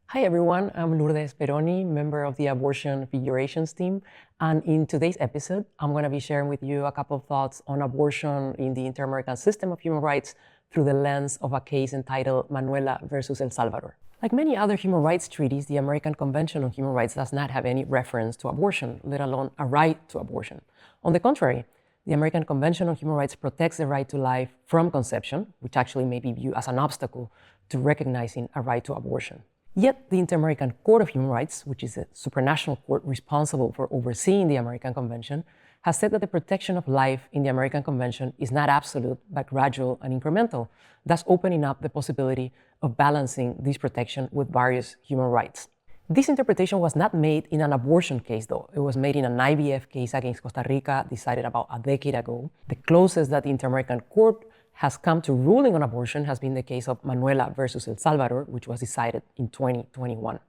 Hi everyone, I'm Lourdes Peroni, member of the Abortion Figurations team. And in today's episode, I'm going to be sharing with you a couple of thoughts on abortion in the Inter-American system of human rights through the lens of a case entitled Manuela versus El Salvador. Like many other human rights treaties, the American Convention on Human Rights does not have any reference to abortion, let alone a right to abortion. On the contrary, the American Convention on Human Rights protects the right to life from conception, which actually may be viewed as an obstacle to recognizing a right to abortion. Yet, the Inter-American Court of Human Rights, which is a supranational court responsible for overseeing the American Convention, has said that the protection of life in the American Convention is not absolute, but gradual and incremental, thus opening up the possibility of balancing this protection with various human rights. This interpretation was not made in an abortion case, though. It was made in an IVF case against Costa Rica, decided about a decade ago. The closest that the Inter-American Court has come to ruling on abortion has been the case of Manuela versus El Salvador, which was decided in 2021.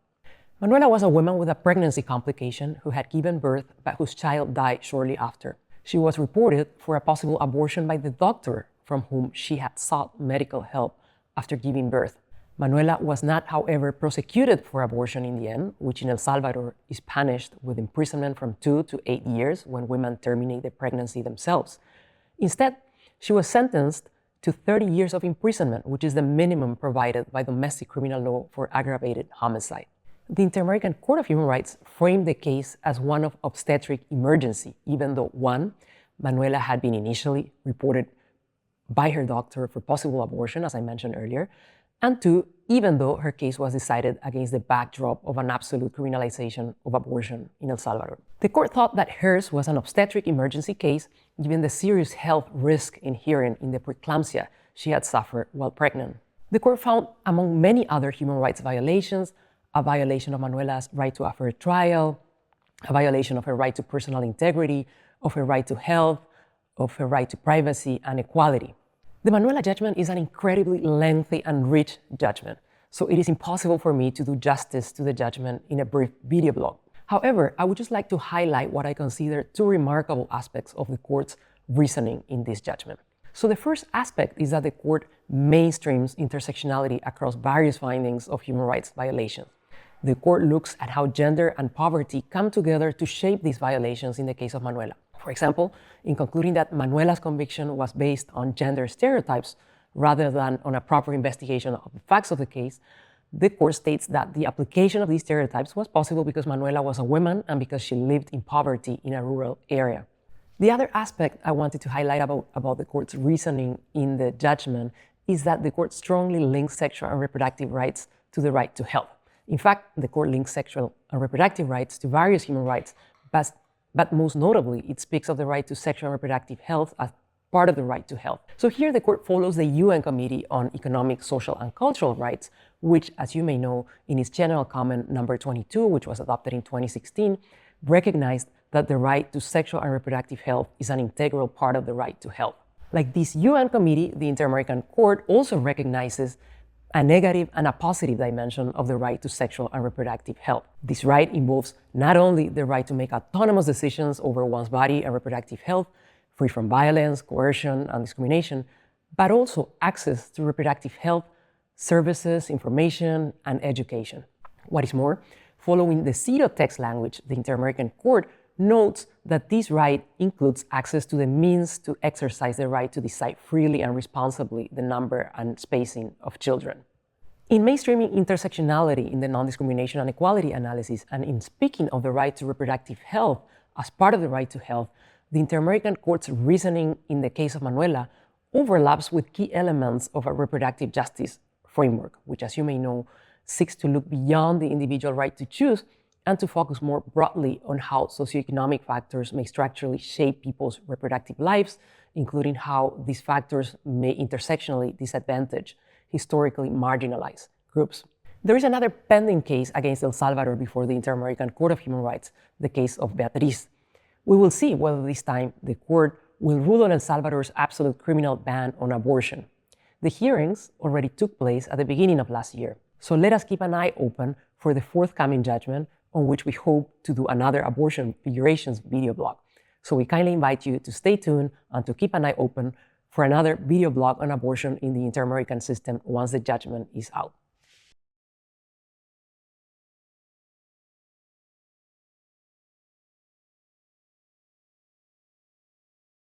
Manuela was a woman with a pregnancy complication who had given birth but whose child died shortly after. She was reported for a possible abortion by the doctor from whom she had sought medical help after giving birth. Manuela was not, however, prosecuted for abortion in the end, which in El Salvador is punished with imprisonment from 2 to 8 years when women terminate the pregnancy themselves. Instead, she was sentenced to 30 years of imprisonment, which is the minimum provided by domestic criminal law for aggravated homicide. The Inter-American Court of Human Rights framed the case as one of obstetric emergency, even though, one, Manuela had been initially reported by her doctor for possible abortion, as I mentioned earlier, and two, even though her case was decided against the backdrop of an absolute criminalization of abortion in El Salvador. The court thought that hers was an obstetric emergency case given the serious health risk inherent in the preeclampsia she had suffered while pregnant. The court found, among many other human rights violations, a violation of Manuela's right to a fair trial, a violation of her right to personal integrity, of her right to health, of her right to privacy and equality. The Manuela judgment is an incredibly lengthy and rich judgment, so it is impossible for me to do justice to the judgment in a brief video blog. However, I would just like to highlight what I consider two remarkable aspects of the court's reasoning in this judgment. So the first aspect is that the court mainstreams intersectionality across various findings of human rights violations. The court looks at how gender and poverty come together to shape these violations in the case of Manuela. For example, in concluding that Manuela's conviction was based on gender stereotypes rather than on a proper investigation of the facts of the case, the court states that the application of these stereotypes was possible because Manuela was a woman and because she lived in poverty in a rural area. The other aspect I wanted to highlight about the court's reasoning in the judgment is that the court strongly links sexual and reproductive rights to the right to health. In fact, the court links sexual and reproductive rights to various human rights, but most notably, it speaks of the right to sexual and reproductive health as part of the right to health. So here the court follows the UN Committee on Economic, Social, and Cultural Rights, which, as you may know, in its general comment number 22, which was adopted in 2016, recognized that the right to sexual and reproductive health is an integral part of the right to health. Like this UN committee, the Inter-American Court also recognizes a negative and a positive dimension of the right to sexual and reproductive health. This right involves not only the right to make autonomous decisions over one's body and reproductive health, free from violence, coercion, and discrimination, but also access to reproductive health, services, information, and education. What is more, following the pseudo-text language, the Inter-American Court notes that this right includes access to the means to exercise the right to decide freely and responsibly the number and spacing of children. In mainstreaming intersectionality in the non-discrimination and equality analysis, and in speaking of the right to reproductive health as part of the right to health, the Inter-American Court's reasoning in the case of Manuela overlaps with key elements of a reproductive justice framework, which, as you may know, seeks to look beyond the individual right to choose and to focus more broadly on how socioeconomic factors may structurally shape people's reproductive lives, including how these factors may intersectionally disadvantage historically marginalized groups. There is another pending case against El Salvador before the Inter-American Court of Human Rights, the case of Beatriz. We will see whether this time the court will rule on El Salvador's absolute criminal ban on abortion. The hearings already took place at the beginning of last year, so let us keep an eye open for the forthcoming judgment, on which we hope to do another Abortion Figurations video blog. So we kindly invite you to stay tuned and to keep an eye open for another video blog on abortion in the Inter-American system once the judgment is out.